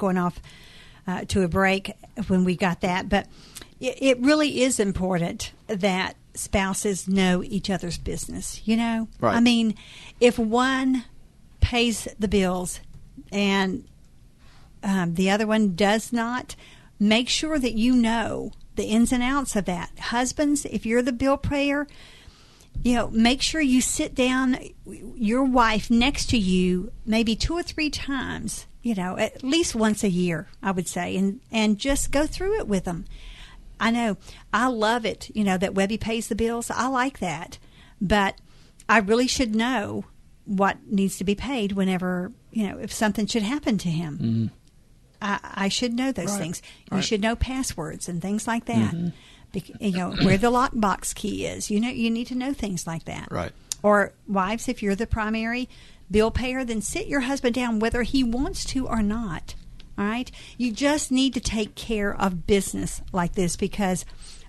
going off to a break when we got that. But it really is important that spouses know each other's business, you know? Right. I mean, if one pays the bills and the other one does not, make sure that you know the ins and outs of that. Husbands, if you're the bill payer, you know, make sure you sit down your wife next to you maybe 2 or 3 times, you know, at least once a year, I would say, and just go through it with them. I know, I love it, you know, that Webby pays the bills. I like that. But I really should know what needs to be paid whenever, you know, if something should happen to him. Mm-hmm. I should know those things. You Right. should know passwords and things like that. Mm-hmm. You know, where the lockbox key is. You know, you need to know things like that. Right. Or wives, if you're the primary bill payer, then sit your husband down whether he wants to or not. All right? You just need to take care of business like this, because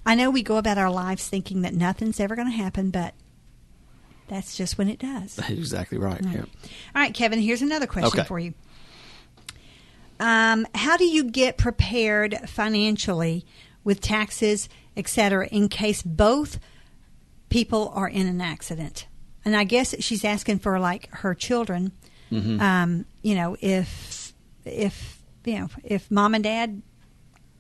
I know we go about our lives thinking that nothing's ever going to happen, but that's just when it does. That's exactly right. Right. Yeah. All right, Kevin, here's another question Okay. for you. How do you get prepared financially with taxes, et cetera, in case both people are in an accident? And I guess she's asking for, like, her children. Mm-hmm. You know, if mom and dad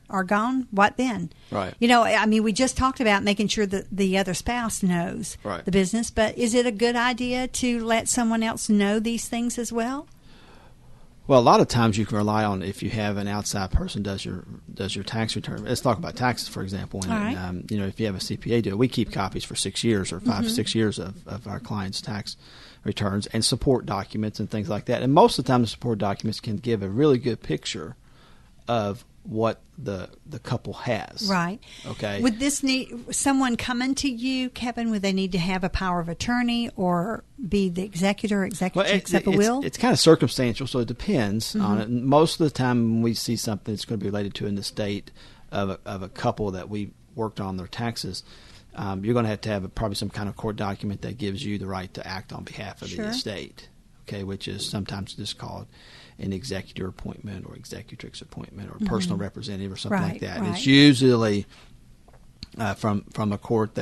are gone, what then? Right. You know, I mean, we just talked about making sure that the other spouse knows Right. the business, but is it a good idea to let someone else know these things as well? Well, a lot of times you can rely on, if you have an outside person does your tax return. Let's talk about taxes, for example. And, All right. you know, if you have a CPA do it, we keep copies for 6 years or 5 6 years of our clients' tax returns and support documents and things like that. And most of the time, the support documents can give a really good picture of what the couple has. Right. Okay. Would this need someone coming to you, Kevin? Would they need to have a power of attorney or be the executor, accept a will? It's kind of circumstantial, so it depends on it. And most of the time, when we see something that's going to be related to an estate of a couple that we worked on their taxes, you're going to have probably some kind of court document that gives you the right to act on behalf of the estate. Okay, which is sometimes just called an executor appointment or executrix appointment or personal representative or something like that. Right. It's usually from a court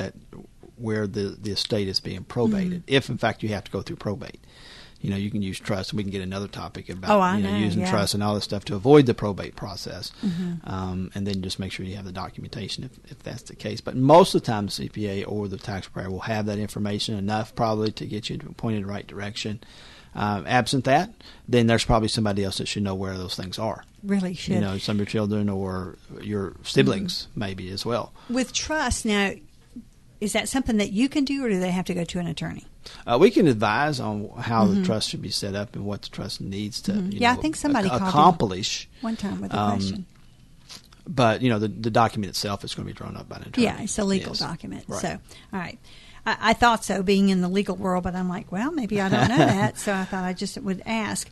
where the estate is being probated. If in fact you have to go through probate, you know, you can use trust. We can get another topic about using trust and all this stuff to avoid the probate process, and then just make sure you have the documentation if that's the case. But most of the time, the CPA or the tax preparer will have that information enough probably to get you pointed in the right direction. Absent that, then there's probably somebody else that should know where those things are. Really should. You know, some of your children or your siblings maybe as well. With trust, now, is that something that you can do, or do they have to go to an attorney? We can advise on how the trust should be set up and what the trust needs to I think somebody accomplish. One time with a question. But, you know, the document itself is going to be drawn up by an attorney. Yeah, it's a legal document. Right. So, all right. I thought so, being in the legal world, but I'm like, well, maybe I don't know that, so I thought I just would ask.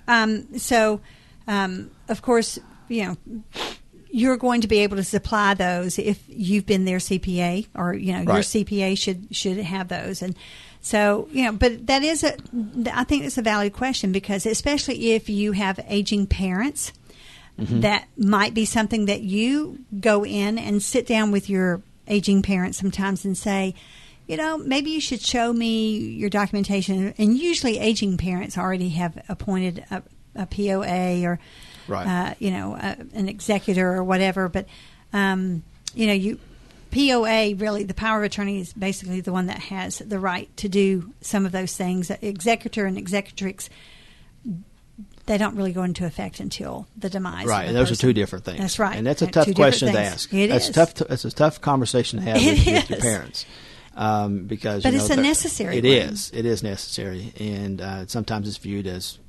Of course, you know, you're going to be able to supply those if you've been their CPA, or, you know, your CPA should have those. And so, you know, but that is I think it's a valid question, because especially if you have aging parents, that might be something that you go in and sit down with your aging parents sometimes and say, you know, maybe you should show me your documentation. And usually aging parents already have appointed a POA or, you know, an executor or whatever. But, you know, POA, really, the power of attorney is basically the one that has the right to do some of those things. Executor and executrix, they don't really go into effect until the demise. Right, of those person. are two different things. That's right. And that's a tough question to ask. It's a tough conversation to have with your parents. Because, but you know, it's a necessary It one. is necessary. And sometimes it's viewed as,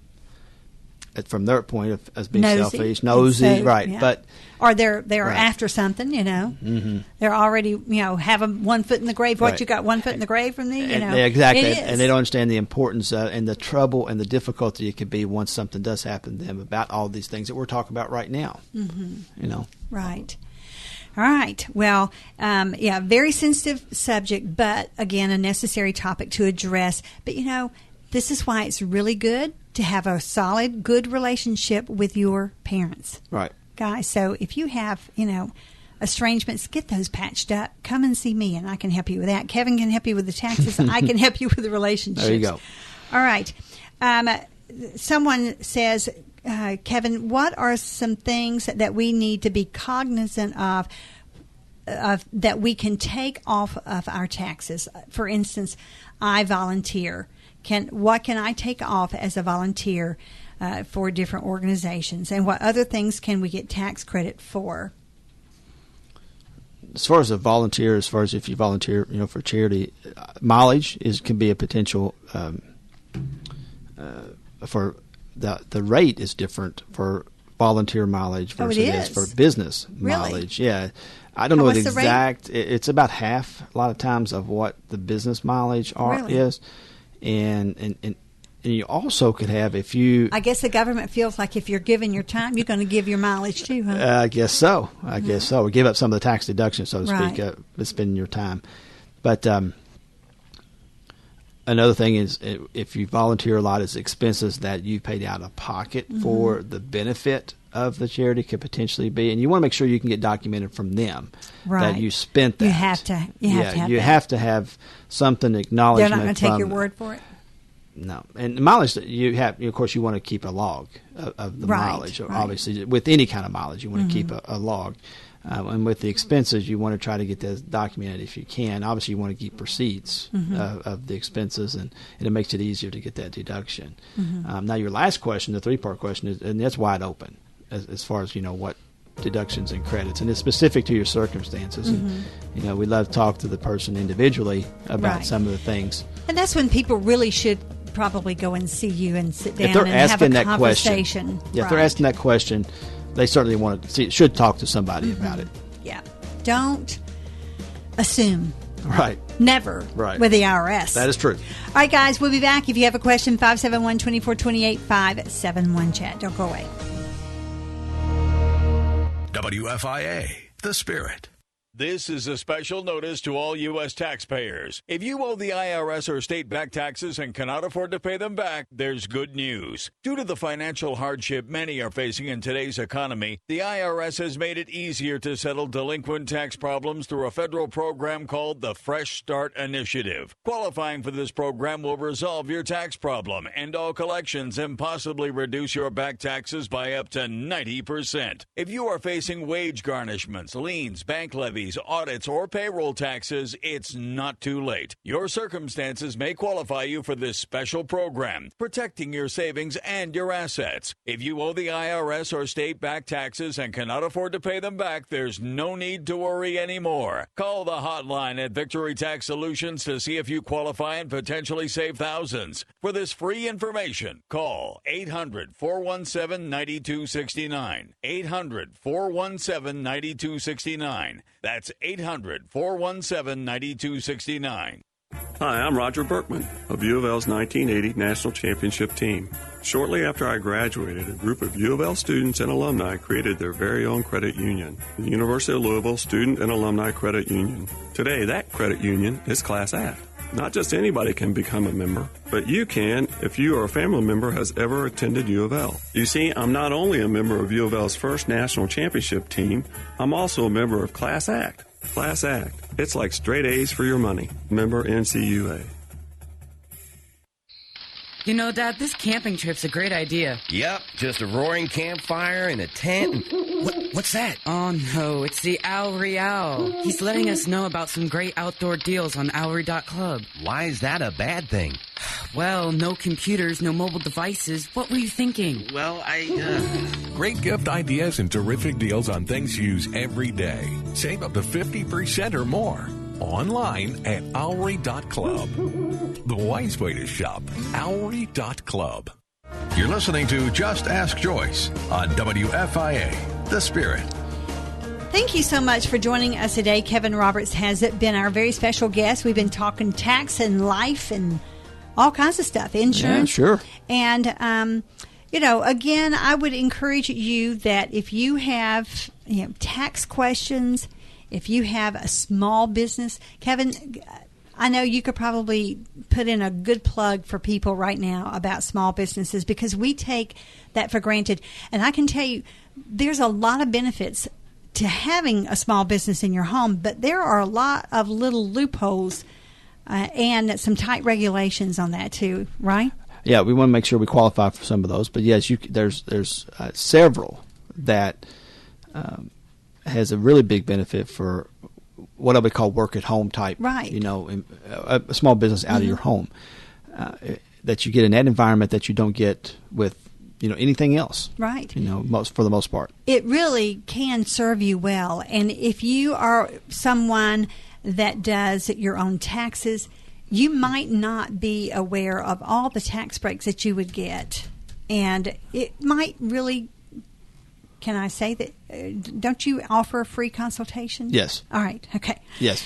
from their point, as being selfish, nosy, right. Yeah. But or they're after something, you know. They're already, you know, have one foot in the grave. What, you got one foot in the grave from me? You know, exactly. It is. And they don't understand the importance and the trouble and the difficulty it could be once something does happen to them about all these things that we're talking about right now. You know, right. All right. Well, very sensitive subject, but again, a necessary topic to address. But, you know, this is why it's really good to have a solid, good relationship with your parents. Right. Guys, so if you have, estrangements, get those patched up. Come and see me, and I can help you with that. Kevin can help you with the taxes. I can help you with the relationships. There you go. All right. Someone says, Kevin, what are some things that we need to be cognizant of that we can take off of our taxes? For instance, I volunteer. What can I take off as a volunteer for different organizations, and what other things can we get tax credit for? As far as a volunteer, as far as if you volunteer, for charity, mileage can be a potential for the rate is different for volunteer mileage versus it is for business mileage. Yeah, I don't know the exact. It's about half a lot of times of what the business mileage is, and you also could have if you. I guess the government feels like if you're giving your time, you're going to give your mileage too, huh? I guess so. Guess so. We give up some of the tax deductions, so to speak, spending your time. But another thing is if you volunteer a lot, is expenses that you paid out of pocket for the benefit of the charity could potentially be, and you want to make sure you can get documented from them that you spent that. You have to have something acknowledgement. They're not going to take your word for it. No, and the mileage that you have, of course, you want to keep a log of the mileage. Obviously, with any kind of mileage, you want to keep a log. And with the expenses, you want to try to get that documented if you can. Obviously, you want to keep receipts of the expenses, and it makes it easier to get that deduction. Now, your last question, the 3-part question, and that's wide open as far as what deductions and credits, and it's specific to your circumstances. And, we love to talk to the person individually about some of the things. And that's when people really should probably go and see you and sit down and have a conversation. If they're asking that question, they certainly should talk to somebody about it. Yeah. Don't assume. Right. Never. Right. With the IRS. That is true. All right, guys, we'll be back. If you have a question, 571-2428, 571-CHAT. Don't go away. WFIA, The Spirit. This is a special notice to all U.S. taxpayers. If you owe the IRS or state back taxes and cannot afford to pay them back, there's good news. Due to the financial hardship many are facing in today's economy, the IRS has made it easier to settle delinquent tax problems through a federal program called the Fresh Start Initiative. Qualifying for this program will resolve your tax problem, end all collections, and possibly reduce your back taxes by up to 90%. If you are facing wage garnishments, liens, bank levies, audits, or payroll taxes, it's not too late. Your circumstances may qualify you for this special program, protecting your savings and your assets. If you owe the IRS or state back taxes and cannot afford to pay them back, there's no need to worry anymore. Call the hotline at Victory Tax Solutions to see if you qualify and potentially save thousands. For this free information, call 800-417-9269. 800-417-9269. That's 800-417-9269. Hi, I'm Roger Berkman of U of L's 1980 National Championship team. Shortly after I graduated, a group of U of L students and alumni created their very own credit union, the University of Louisville Student and Alumni Credit Union. Today, that credit union is Class Act. Not just anybody can become a member, but you can if you or a family member has ever attended U of L. You see, I'm not only a member of U of L's first national championship team, I'm also a member of Class Act. Class Act. It's like straight A's for your money. Member NCUA. You know, Dad, this camping trip's a great idea. Yep, just a roaring campfire and a tent. What's that? Oh, no, it's the Al Real. He's letting us know about some great outdoor deals on Owry.club. Why is that a bad thing? Well, no computers, no mobile devices. What were you thinking? Well, Great gift ideas and terrific deals on things you use every day. Save up to 50% or more. Online at Owry.club. The wise way to shop. Owry.club. You're listening to Just Ask Joyce on WFIA, The Spirit. Thank you so much for joining us today. Kevin Roberts has been our very special guest. We've been talking tax and life and all kinds of stuff, insurance. Yeah, sure. And, again, I would encourage you that if you have, tax questions, if you have a small business, Kevin, I know you could probably put in a good plug for people right now about small businesses, because we take that for granted. And I can tell you, there's a lot of benefits to having a small business in your home, but there are a lot of little loopholes and some tight regulations on that too, right? Yeah, we want to make sure we qualify for some of those. But yes, there's several that has a really big benefit for what I would call work at home type, right? A small business out of your home, that you get in that environment that you don't get with anything else, right? For the most part, it really can serve you well. And if you are someone that does your own taxes, you might not be aware of all the tax breaks that you would get, and it might really. Can I say that? Don't you offer a free consultation? Yes. All right. Okay. Yes.